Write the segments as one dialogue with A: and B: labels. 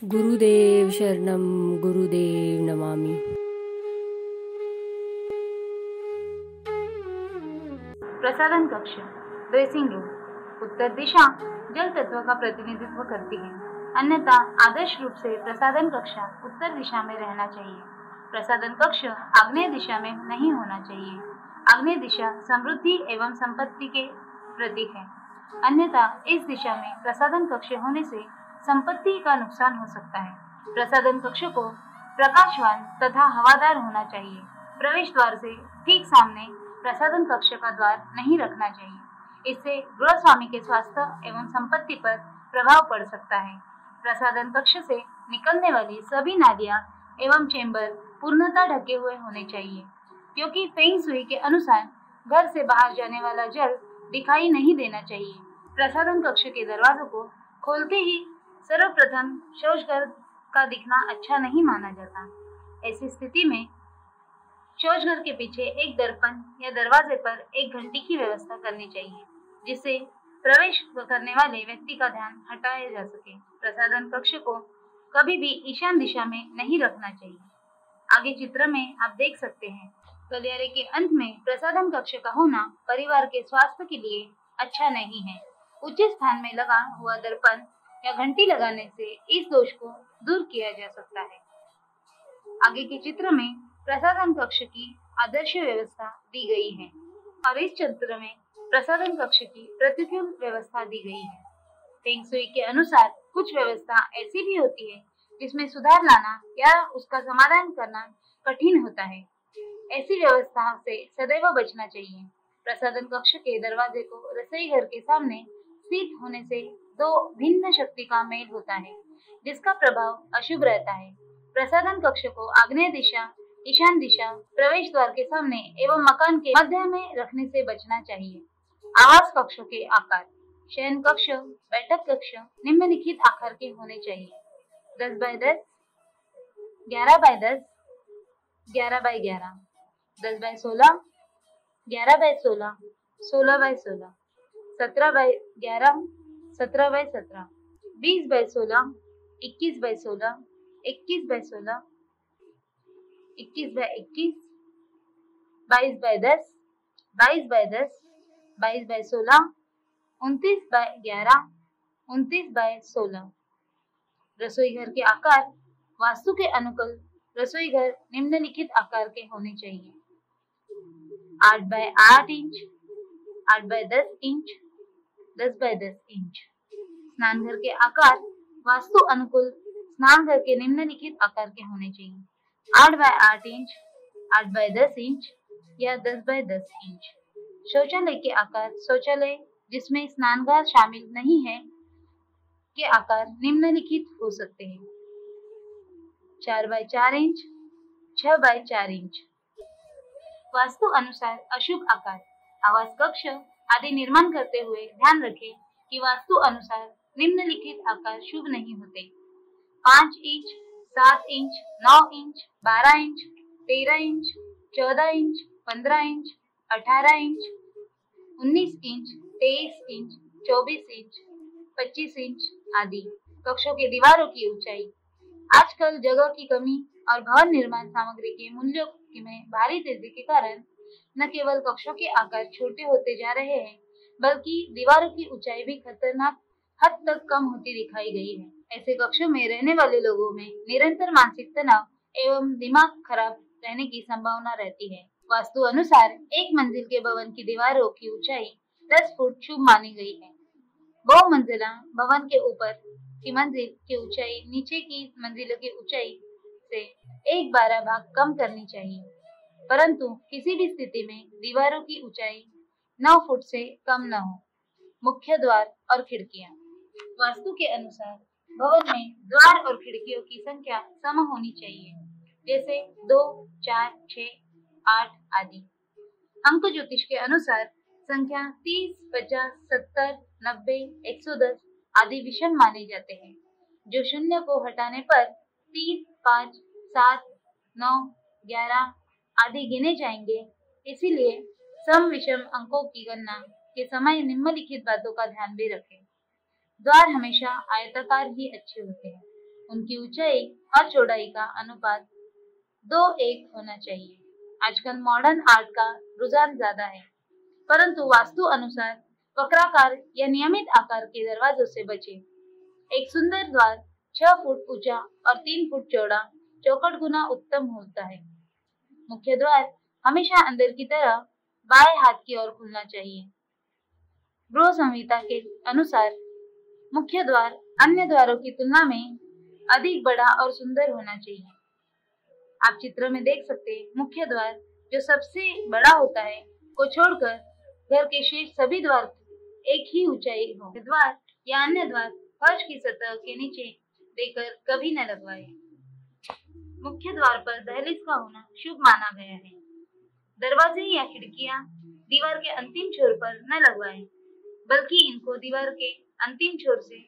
A: गुरुदेव शरणम गुरुदेव नमामि।
B: प्रसाधन कक्ष ड्रेसिंग रूम। उत्तर दिशा जल तत्व का प्रतिनिधित्व करती है, अन्यथा आदर्श रूप से प्रसाधन कक्षा उत्तर दिशा में रहना चाहिए। प्रसाधन कक्ष आग्नेय दिशा में नहीं होना चाहिए। आग्नेय दिशा समृद्धि एवं संपत्ति के प्रतीक है, अन्यथा इस दिशा में प्रसाधन कक्ष होने से संपत्ति का नुकसान हो सकता है। प्रसाधन कक्ष को प्रकाशवान तथा हवादार होना चाहिए। प्रवेश द्वार से ठीक सामने प्रसाधन कक्ष का द्वार नहीं रखना चाहिए, इससे गृह स्वामी के स्वास्थ्य एवं संपत्ति पर प्रभाव पड़ सकता है। प्रसाधन कक्ष से निकलने वाली सभी नालियां एवं चेंबर पूर्णतः ढके हुए होने चाहिए, क्योंकि फेंग शुई के अनुसार घर से बाहर जाने वाला जल दिखाई नहीं देना चाहिए। प्रसाधन कक्ष के दरवाजों को खोलते ही सर्वप्रथम शौचघर का दिखना अच्छा नहीं माना जाता। ऐसी स्थिति में शौचघर के पीछे एक दर्पण या दरवाजे पर एक घंटी की व्यवस्था करनी चाहिए, जिससे प्रवेश करने वाले व्यक्ति का ध्यान हटाया जा सके। प्रसाधन कक्ष को कभी भी ईशान दिशा में नहीं रखना चाहिए। आगे चित्र में आप देख सकते हैं, गलियारे के अंत में प्रसाधन कक्ष का होना परिवार के स्वास्थ्य के लिए अच्छा नहीं है। उचित स्थान में लगा हुआ दर्पण या घंटी लगाने से इस दोष को दूर किया जा सकता है। आगे के चित्र में प्रसाधन कक्ष की आदर्श व्यवस्था दी गई है और इस चित्र में प्रसाधन कक्ष की प्रतिकूल व्यवस्था दी गई है। फेंग शुई के अनुसार कुछ व्यवस्था ऐसी भी होती है जिसमें सुधार लाना या उसका समाधान करना कठिन होता है। ऐसी व्यवस्था से सदैव बचना चाहिए। प्रसाधन कक्ष के दरवाजे को रसोई घर के सामने स्थित होने से दो भिन्न शक्ति का मेल होता है, जिसका प्रभाव अशुभ रहता है। प्रसाधन कक्ष को आग्नेय दिशा, ईशान दिशा, प्रवेश द्वार के सामने एवं मकान के मध्य में रखने से बचना चाहिए। आवास कक्षों के आकार। शयन कक्ष, बैठक कक्ष निम्नलिखित आकार के होने चाहिए: 10 by 10, 11 by 10, 11 by 11, 10 by 16, 11 by 16, 16 by 16, 17 by 11, 17 by 17, 20 by 16, 21 by 16, 21 by 16, 21 by 21, 22 by 10, 22 by 10, 22 by 16, 29 by 11, 29 by 16। रसोई घर के आकार। वास्तु के अनुकूल रसोई घर निम्नलिखित आकार के होने चाहिए: 8 by 8 inch, 8 by 10 inch, 10 by 10 inch. स्नान घर के आकार। वास्तु अनुकूल स्नान घर के निम्नलिखित आकार के होने चाहिए: 8 बाय 8 इंच, 8 बाय 10 इंच या 10 बाय 10 इंच। शौचालय के आकार। शौचालय जिसमें स्नानघर शामिल नहीं है के आकार निम्नलिखित हो सकते हैं: 4 बाय 4 इंच, 6 बाय 4 इंच। वास्तु अनुसार अशुभ आकार। आवास कक्ष आदि निर्माण करते हुए ध्यान रखें कि वास्तु अनुसार निम्नलिखित आकार शुभ नहीं होते: 5 inch, 7 inch, 9 inch, 12 inch, 13 inch, 14 inch, 15 inch, 18 inch, 19 inch, 23 inch, 24 inch, 25 inch आदि। कक्षों के दीवारों की ऊंचाई। आजकल जगह की कमी और भवन निर्माण सामग्री के मूल्यों में भारी तेजी के कारण न केवल कक्षों के आकार छोटे होते जा रहे हैं, बल्कि दीवारों की ऊंचाई भी खतरनाक हद तक कम होती दिखाई गई है। ऐसे कक्षों में रहने वाले लोगों में निरंतर मानसिक तनाव एवं दिमाग खराब रहने की संभावना रहती है। वास्तु अनुसार एक मंजिल के भवन की दीवारों की ऊंचाई 10 फुट शुभ मानी गई है। बहुमंजिला भवन के ऊपर की मंजिल की ऊंचाई नीचे की मंजिलों की ऊंचाई से 1/12 भाग कम करनी चाहिए, परंतु किसी भी स्थिति में दीवारों की ऊंचाई 9 फुट से कम न हो। मुख्य द्वार और खिड़कियां। वास्तु के अनुसार भवन में द्वार और खिड़कियों की संख्या सम होनी चाहिए, जैसे 2, 4, 6, 8 आदि। अंक ज्योतिष के अनुसार संख्या 30, 50, 70, 90, 110 आदि विषम माने जाते हैं, जो शून्य को हटाने पर 3, 5, 7, 9, 11 आदि गिने जाएंगे। इसीलिए सम विषम अंकों की गणना के समय निम्नलिखित बातों का ध्यान भी रखें। द्वार हमेशा आयताकार ही अच्छे होते हैं। उनकी ऊंचाई और चौड़ाई का अनुपात 2:1 होना चाहिए। आजकल मॉडर्न आर्ट का रुझान ज्यादा है, परंतु वास्तु अनुसार वक्राकार या नियमित आकार के दरवाजों से बचे। एक सुंदर द्वार 6 फुट ऊंचा और 3 फुट चौड़ा चौखट गुना उत्तम होता है। मुख्य द्वार हमेशा अंदर की तरह बाएं हाथ की ओर खुलना चाहिए। गृह संहिता के अनुसार मुख्य द्वार अन्य द्वारों की तुलना में अधिक बड़ा और सुंदर होना चाहिए। आप चित्र में देख सकते हैं, मुख्य द्वार जो सबसे बड़ा होता है को छोड़कर घर के शेष सभी द्वार एक ही ऊंचाई हो। द्वार या अन्य द्वार फर्श की सतह के नीचे देकर कभी न लगवाए। मुख्य द्वार पर दहलीज का होना शुभ माना गया है। दरवाजे या खिड़कियां दीवार के अंतिम छोर पर न लगवाएं, बल्कि इनको दीवार के अंतिम छोर से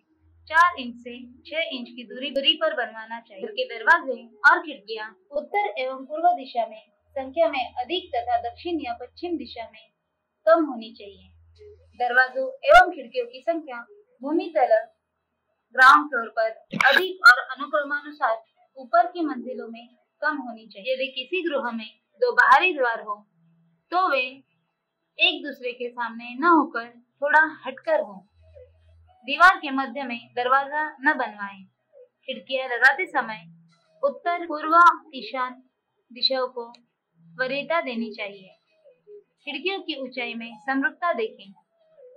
B: 4 इंच से 6 इंच की दूरी पर बनवाना चाहिए। घर के दरवाजे और खिड़कियां उत्तर एवं पूर्व दिशा में संख्या में अधिक तथा दक्षिण या पश्चिम दिशा में कम होनी चाहिए। दरवाजों एवं खिड़कियों की संख्या भूमि तल ग्राउंड फ्लोर पर अधिक और अनुक्रमानुसार ऊपर की मंजिलों में कम होनी चाहिए। यदि किसी गृह में 2 बाहरी द्वार हो तो वे एक दूसरे के सामने न होकर थोड़ा हटकर हो। दीवार के मध्य में दरवाजा न बनवाएं। खिड़कियां लगाते समय उत्तर पूर्व ईशान दिशाओं को वरीयता देनी चाहिए। खिड़कियों की ऊंचाई में समरूपता देखें।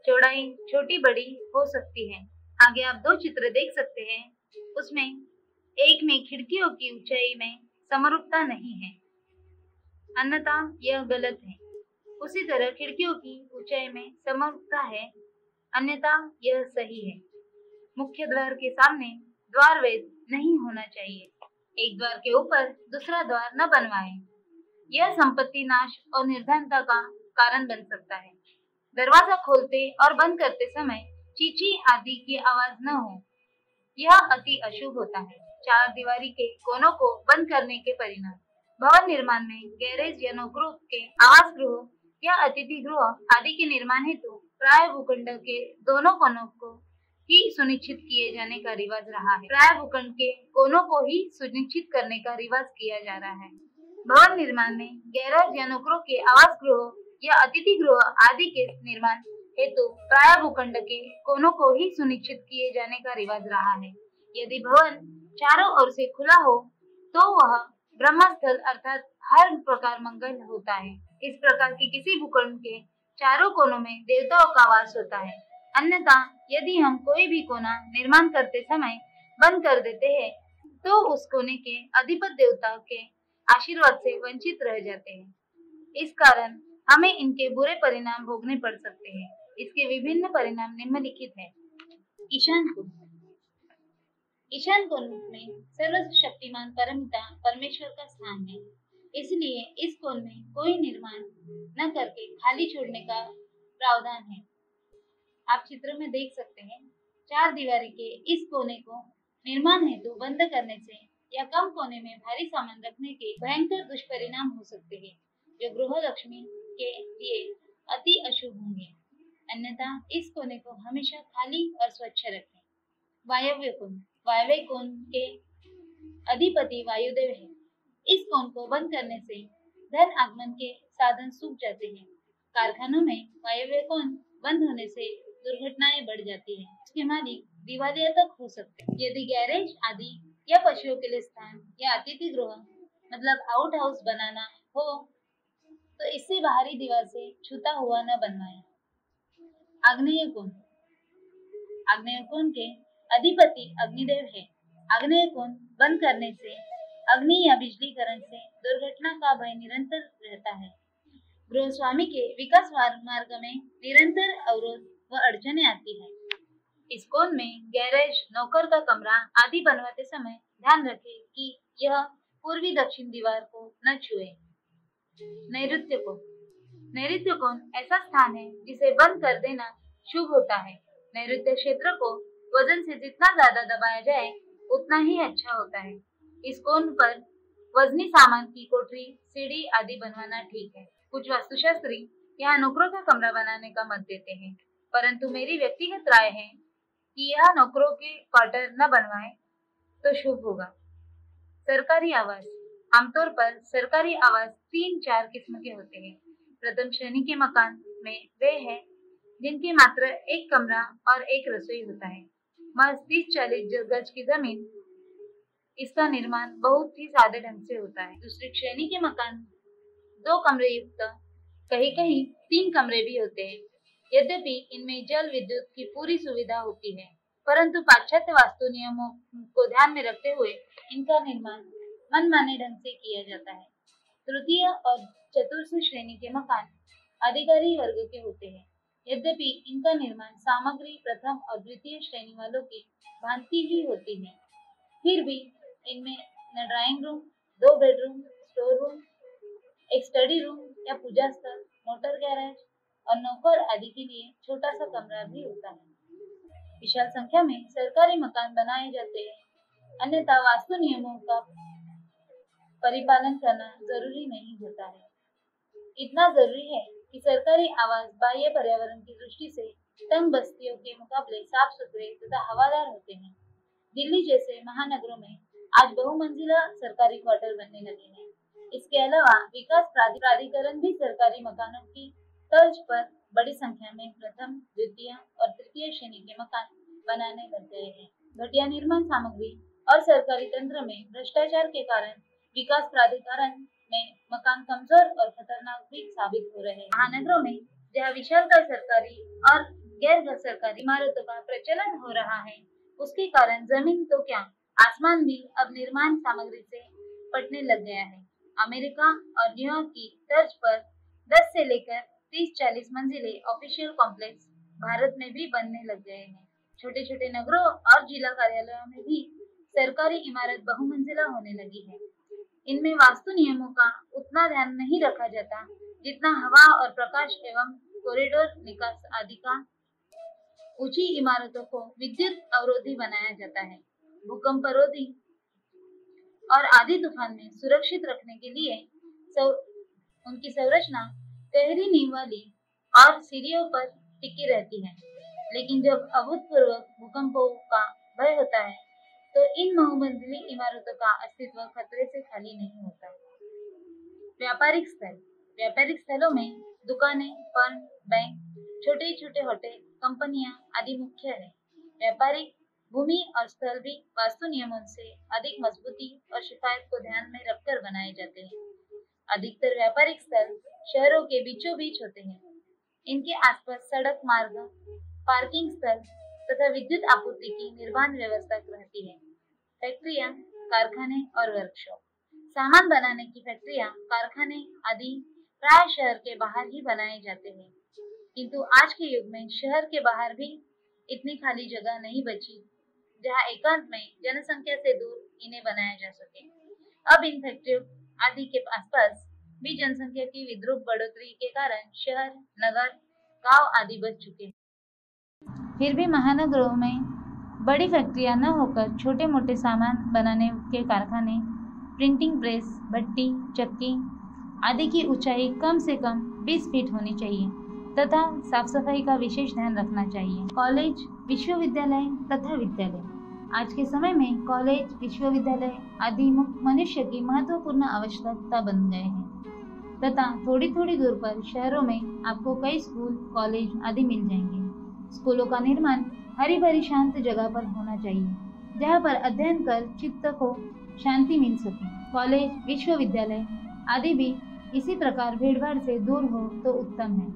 B: चौड़ाई छोटी बड़ी हो सकती है। आगे आप 2 चित्र देख सकते हैं, उसमें एक में खिड़कियों की ऊंचाई में समरूपता नहीं है, अन्यथा यह गलत है। उसी तरह खिड़कियों की ऊंचाई में समरूपता है, अन्यथा यह सही है। मुख्य द्वार के सामने द्वार वेद नहीं होना चाहिए। एक द्वार के ऊपर दूसरा द्वार न बनवाएं। यह संपत्ति नाश और निर्धनता का कारण बन सकता है। दरवाजा खोलते और बंद करते समय चींची आदि की आवाज न हो, यह अति अशुभ होता है। 4 दीवारी के कोनों को बंद करने के परिणाम भवन निर्माण में गैरेज या नौकरों के आवास गृह या अतिथि गृह आदि के निर्माण हेतु प्राय भूखंड के दोनों कोनों को ही सुनिश्चित किए जाने का रिवाज रहा है। प्राय भूखंड के कोनों को ही सुनिश्चित करने का रिवाज किया जा रहा है। भवन निर्माण में गैरेज या नौकरों के आवास गृह या अतिथि गृह आदि के निर्माण हेतु प्राय भूखंड के कोनों को ही सुनिश्चित किए जाने का रिवाज रहा है। यदि भवन चारों ओर से खुला हो तो वह ब्रह्मस्थल अर्थात हर प्रकार मंगल होता है। इस प्रकार की किसी भूखंड के चारों कोनों में देवताओं का वास होता है। अन्यथा यदि हम कोई भी कोना निर्माण करते समय बंद कर देते हैं तो उस कोने के अधिपति देवता के आशीर्वाद से वंचित रह जाते हैं। इस कारण हमें इनके बुरे परिणाम भोगने पड़ सकते हैं। इसके विभिन्न परिणाम निम्नलिखित हैं। ईशान कोण। ईशान कोण में सर्वशक्तिमान परमपिता परमेश्वर का स्थान है, इसलिए इस कोण में कोई निर्माण न करके खाली छोड़ने का प्रावधान है। आप चित्र में देख सकते हैं, 4 दीवारी के इस कोने को निर्माण हेतु बंद करने से या कम कोने में भारी सामान रखने के भयंकर दुष्परिणाम हो सकते हैं, जो गृह लक्ष्मी के लिए अति अशुभ होंगे। अन्यथा इस कोने को हमेशा खाली और स्वच्छ रखें। वायव्य कोण। वायव्य कोण के अधिपति वायुदेव है। इस कोण को बंद करने से धन आगमन के साधन सूख जाते हैं। कारखानों में वायव्य कोण बंद होने से दुर्घटनाएं बढ़ जाती हैं। इसके मालिक दिवालिया तक हो सकते हैं। यदि गैरेज आदि या पशुओं के लिए स्थान या अतिथि गृह मतलब आउट हाउस बनाना हो तो इससे बाहरी दीवार से छूता हुआ न बनवाएं। आग्नेय कोण। आग्नेय कोण के अधिपति अग्निदेव है। आग्नेय कोण बंद करने से अग्नि या बिजली करंट से दुर्घटना का भय निरंतर रहता है। गृह स्वामी के विकास मार्ग में निरंतर अवरोध व अड़चने आती है। इस कोण में गैरेज, नौकर का कमरा आदि बनवाते समय ध्यान रखें कि यह पूर्वी दक्षिण दीवार को न छुए। नैऋत्य कोण। नैऋत्य कोण ऐसा स्थान है जिसे बंद कर देना शुभ होता है। नैऋत्य क्षेत्र को वजन से जितना ज्यादा दबाया जाए उतना ही अच्छा होता है। इस कोण पर वजनी सामान की कोठरी, सीढ़ी आदि बनवाना ठीक है। कुछ वास्तुशास्त्री यहाँ नौकरों का कमरा बनाने का मत देते हैं, परंतु मेरी व्यक्तिगत राय है कि यह नौकरों के क्वार्टर न बनवाएं तो शुभ होगा। सरकारी आवास। आमतौर पर सरकारी आवास 3-4 किस्म के होते हैं। प्रथम श्रेणी के मकान में वे हैं जिनकी मात्र एक कमरा और एक रसोई होता है। महज 30-40 गज की जमीन, इसका निर्माण बहुत ही सादे ढंग से होता है। दूसरी श्रेणी के मकान 2 कमरे युक्त, कहीं कहीं 3 कमरे भी होते हैं। यद्यपि इनमें जल विद्युत की पूरी सुविधा होती है, परंतु पाश्चात्य वास्तु नियमों को ध्यान में रखते हुए इनका निर्माण मनमाने ढंग से किया जाता है। तृतीय और चतुर्थ श्रेणी के मकान अधिकारी वर्ग के होते हैं। यद्यपि इनका निर्माण सामग्री प्रथम और द्वितीय श्रेणी वालों की भांति ही होती है, फिर भी इनमें न drawing room, 2 bedroom, store room, एक स्टडी रूम या पूजा स्थल, मोटर गैरेज और नौकर आदि के लिए छोटा सा कमरा भी होता है। विशाल संख्या में सरकारी मकान बनाए जाते हैं, अन्यथा वास्तु नियमों का परिपालन करना जरूरी नहीं होता है। इतना जरूरी है कि सरकारी आवास बाह्य पर्यावरण की दृष्टि से तंग बस्तियों के मुकाबले साफ सुथरे तथा हवादार होते हैं। दिल्ली जैसे महानगरों में आज बहुमंजिला सरकारी क्वार्टर बनने लगे हैं। इसके अलावा विकास प्राधिकरण भी सरकारी मकानों की तर्ज पर बड़ी संख्या में प्रथम, द्वितीय और तृतीय श्रेणी के मकान बनाने लग गए हैं। घटिया निर्माण सामग्री और सरकारी तंत्र में भ्रष्टाचार के कारण विकास प्राधिकरण में मकान कमजोर और खतरनाक भी साबित हो रहे हैं। महानगरों में जहाँ विशालकाय सरकारी और गैर सरकारी इमारतों का प्रचलन हो रहा है, उसके कारण जमीन तो क्या, आसमान भी अब निर्माण सामग्री से पटने लग गया है। अमेरिका और न्यूयॉर्क की तर्ज पर 10 से लेकर 30-40 मंजिले ऑफिशियल कॉम्प्लेक्स भारत में भी बनने लग गए हैं। छोटे छोटे नगरों और जिला कार्यालयों में भी सरकारी इमारत बहुमंजिला होने लगी है। इनमें वास्तु नियमों का उतना ध्यान नहीं रखा जाता जितना हवा और प्रकाश एवं कॉरिडोर निकास आदि का। ऊंची इमारतों को विद्युत अवरोधी बनाया जाता है। भूकंपरोधी और आधी तूफान में सुरक्षित रखने के लिए उनकी संरचना गहरी नींव वाली और सीढ़ियों पर टिकी रहती है। लेकिन जब अभूतपूर्व भूकंपों का भय होता है तो इन बहुमंजिली इमारतों का अस्तित्व खतरे से खाली नहीं होता। व्यापारिक स्थल। व्यापारिक स्थलों में दुकानें, फर्म, बैंक, छोटे छोटे होटल, कंपनियां आदि मुख्य है। व्यापारिक भूमि और स्थल भी वास्तु नियमों से अधिक मजबूती और शिफायत को ध्यान में रखकर बनाए जाते हैं। अधिकतर व्यापारिक स्थल शहरों के बीचों बीच होते हैं। इनके आसपास सड़क मार्ग, पार्किंग स्थल तथा विद्युत आपूर्ति की निर्बाध व्यवस्था रहती है। फैक्ट्रियां, कारखाने और वर्कशॉप। सामान बनाने की फैक्ट्रियां, कारखाने आदि प्राय शहर के बाहर ही बनाए जाते हैं, किंतु आज के युग में शहर के बाहर भी इतनी खाली जगह नहीं बची जहां एकांत में जनसंख्या से दूर इन्हें बनाया जा सके। अब इन फैक्ट्रियों आदि के आसपास भी जनसंख्या की विद्रूप बढ़ोतरी के कारण शहर, नगर, गांव आदि बच चुके हैं। फिर भी महानगरों में बड़ी फैक्ट्रियां न होकर छोटे मोटे सामान बनाने के कारखाने, प्रिंटिंग प्रेस, भट्टी, चक्की आदि की ऊंचाई कम से कम 20 फीट होनी चाहिए तथा साफ सफाई का विशेष ध्यान रखना चाहिए। कॉलेज, विश्वविद्यालय तथा विद्यालय। आज के समय में कॉलेज, विश्वविद्यालय आदि मनुष्य की महत्वपूर्ण आवश्यकता बन गए हैं तथा थोड़ी थोड़ी दूर पर शहरों में आपको कई स्कूल, कॉलेज आदि मिल जाएंगे। स्कूलों का निर्माण हरी भरी शांत जगह पर होना चाहिए जहाँ पर अध्ययन कर चित्त को शांति मिल सके। कॉलेज, विश्वविद्यालय आदि भी इसी प्रकार भीड़भाड़ से दूर हो तो उत्तम है।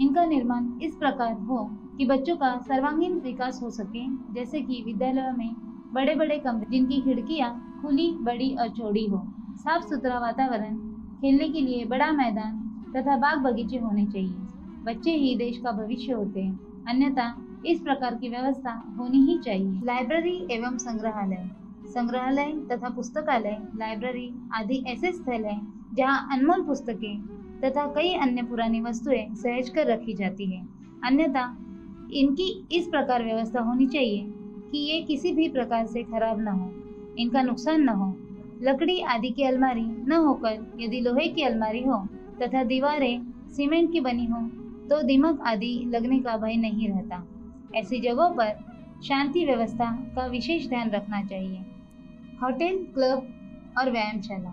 B: इनका निर्माण इस प्रकार हो कि बच्चों का सर्वांगीण विकास हो सके, जैसे कि विद्यालयों में बड़े बड़े कमरे जिनकी खिड़कियां खुली, बड़ी और चौड़ी हो, साफ सुथरा वातावरण, खेलने के लिए बड़ा मैदान तथा बाग बगीचे होने चाहिए। बच्चे ही देश का भविष्य होते हैं, अन्यथा इस प्रकार की व्यवस्था होनी ही चाहिए। लाइब्रेरी एवं संग्रहालय। संग्रहालय तथा पुस्तकालय, लाइब्रेरी आदि ऐसे स्थल हैं जहाँ अनमोल पुस्तकें तथा कई अन्य पुरानी वस्तुएं सहेज कर रखी जाती है। अन्यथा इनकी इस प्रकार व्यवस्था होनी चाहिए कि ये किसी भी प्रकार से खराब न हो, इनका नुकसान न हो। लकड़ी आदि की अलमारी न होकर यदि लोहे की अलमारी हो तथा दीवारें सीमेंट की बनी हो तो दीमक आदि लगने का भय नहीं रहता। ऐसी जगहों पर शांति व्यवस्था का विशेष ध्यान रखना चाहिए। होटल, क्लब और व्यायामशाला।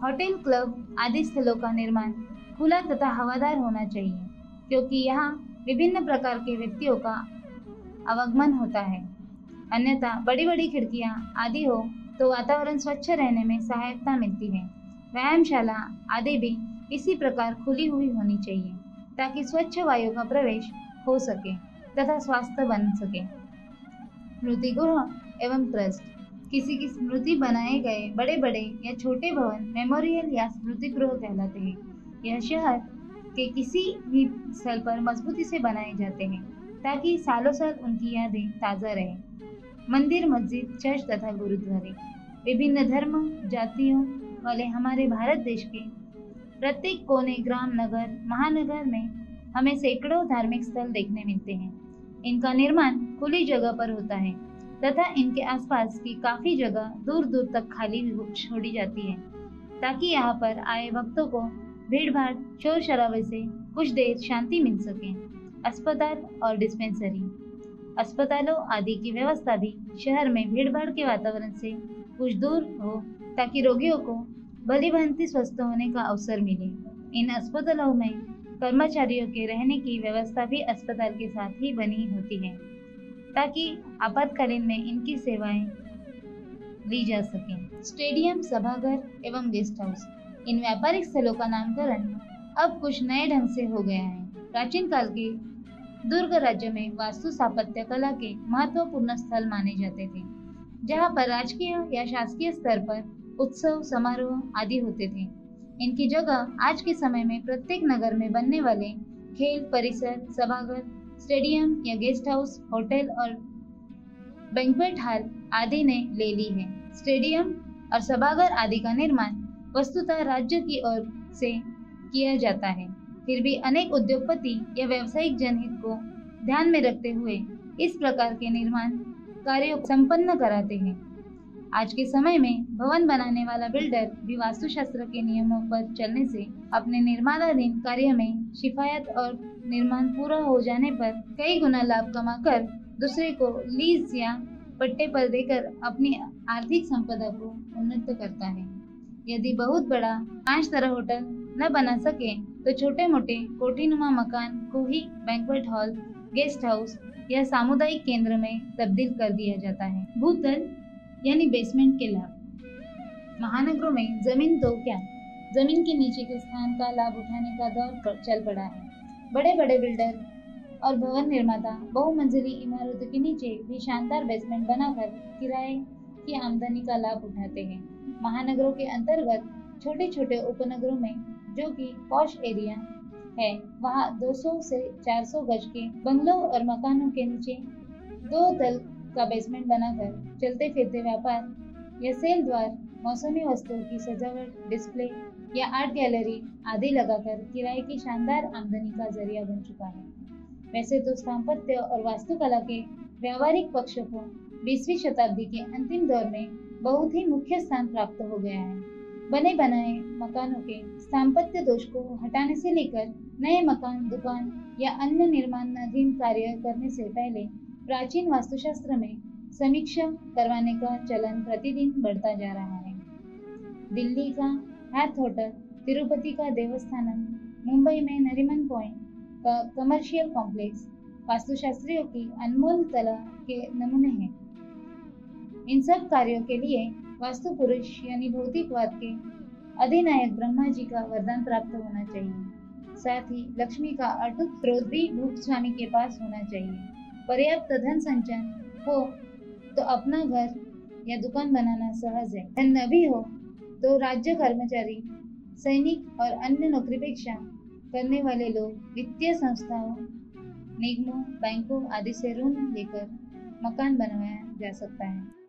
B: होटल, क्लब आदि स्थलों का निर्माण खुला तथा हवादार होना चाहिए, क्योंकि यहाँ विभिन्न प्रकार के व्यक्तियों का आवागमन होता है। अन्यथा बड़ी बड़ी खिड़कियाँ आदि हो तो वातावरण स्वच्छ रहने में सहायता मिलती है। व्यायामशाला आदि भी इसी प्रकार खुली हुई होनी चाहिए, ताकि स्वच्छ वायु का प्रवेश हो सके तथा स्वास्थ्य बन सके। स्मृति गृह एवं ट्रस्ट। किसी की स्मृति बनाए गए बड़े बड़े या छोटे भवन मेमोरियल या स्मृति गृह कहलाते हैं। यह शहर के किसी भी स्थल पर मजबूती से बनाए जाते हैं, ताकि सालों साल उनकी यादें ताज़ा रहें। मंदिर, मस्जिद, चर्च तथा गुरुद्वारे। विभिन्न धर्म जातियों वाले हमारे भारत देश के प्रत्येक कोने, ग्राम, नगर, महानगर में हमें सैकड़ों धार्मिक स्थल देखने मिलते हैं। इनका निर्माण खुली जगह पर होता है तथा इनके आसपास की काफी जगह दूर दूर तक खाली छोड़ी जाती है, ताकि यहाँ पर आए भक्तों को भीड़-भाड़, शोर शराबे से कुछ देर शांति मिल सके। अस्पताल और डिस्पेंसरी। अस्पतालों आदि की व्यवस्था भी शहर में भीड़-भाड़ के वातावरण से कुछ दूर हो, ताकि रोगियों को भली भांति स्वस्थ होने का अवसर मिले। इन अस्पतालों में कर्मचारियों के रहने की व्यवस्था भी अस्पताल के साथ ही बनी होती है, ताकि आपातकालीन में इनकी सेवाएं ली जा सकें। स्टेडियम, सभागार एवं गेस्ट हाउस। इन व्यापारिक स्थलों का नामकरण अब कुछ नए ढंग से हो गया है। प्राचीन काल के दुर्ग राज्य में वास्तु स्थापत्य कला के महत्वपूर्ण स्थल माने जाते थे, जहाँ पर राजकीय या शासकीय स्तर पर उत्सव, समारोह आदि होते थे। इनकी जगह आज के समय में प्रत्येक नगर में बनने वाले खेल परिसर, सभागार, स्टेडियम या गेस्ट हाउस, होटल और बैंक्वेट हॉल आदि ने ले ली है। स्टेडियम और सभागार आदि का निर्माण वस्तुतः राज्य की ओर से किया जाता है, फिर भी अनेक उद्योगपति या व्यावसायिक जनहित को ध्यान में रखते हुए इस प्रकार के निर्माण कार्यों को संपन्न कराते हैं। आज के समय में भवन बनाने वाला बिल्डर भी वास्तुशास्त्र के नियमों पर चलने से अपने निर्माणाधीन कार्य में शिफायत और निर्माण पूरा हो जाने पर कई गुना लाभ कमाकर दूसरे को लीज या पट्टे पर देकर अपनी आर्थिक संपदा को उन्नत करता है। यदि बहुत बड़ा 5 तरह होटल न बना सके तो छोटे मोटे कोठीनुमा मकान को ही बैंक्वेट हॉल, गेस्ट हाउस या सामुदायिक केंद्र में तब्दील कर दिया जाता है। भूतल यानी बेसमेंट के लाभ। महानगरों में जमीन तो क्या, जमीन के नीचे के स्थान का लाभ उठाने का दौर चल पड़ा है। बड़े बड़े बिल्डर और भवन निर्माता बहुमंजिली इमारतों के नीचे भी शानदार बेसमेंट बनाकर किराए की आमदनी का लाभ उठाते हैं। महानगरों के अंतर्गत छोटे छोटे उपनगरों में, जो कि पॉश एरिया है, वहाँ 200 से 400 गज के बंगलों और मकानों के नीचे 2 तल का बेसमेंट बनाकर चलते फिरते व्यापार या सेल द्वार, मौसमी वस्तुओं की सजावट, डिस्प्ले या आर्ट गैलरी आदि लगाकर किराए की शानदार आमदनी का जरिया बन चुका है। वैसे तो स्थापत्य और वास्तुकला के व्यावहारिक पक्ष को 20वीं शताब्दी के अंतिम दौर में बहुत ही मुख्य स्थान प्राप्त हो गया है। बने बनाए मकानों के स्थापत्य दोष को हटाने से लेकर नए मकान, दुकान या अन्य निर्माणाधीन कार्य करने से पहले प्राचीन वास्तुशास्त्र में समीक्षा करवाने का चलन प्रतिदिन बढ़ता जा रहा है। दिल्ली का हैथ होटल, तिरुपति का देवस्थानम, मुंबई में नरीमन पॉइंट का कमर्शियल कॉम्प्लेक्स वास्तुशास्त्रियों की अनमोल कला के नमूने हैं। इन सब कार्यों के लिए वास्तु पुरुष यानी भौतिकवाद के अधिनायक ब्रह्मा जी का वरदान प्राप्त होना चाहिए। साथ ही लक्ष्मी का अटूट स्रोत भी भूत स्वामी के पास होना चाहिए। पर्याप्त धन संचय हो तो अपना घर या दुकान बनाना सहज है। धन न भी हो तो राज्य कर्मचारी, सैनिक और अन्य नौकरीपेक्षा करने वाले लोग वित्तीय संस्थाओं, निगमों, बैंकों आदि से ऋण लेकर मकान बनवाया जा सकता है।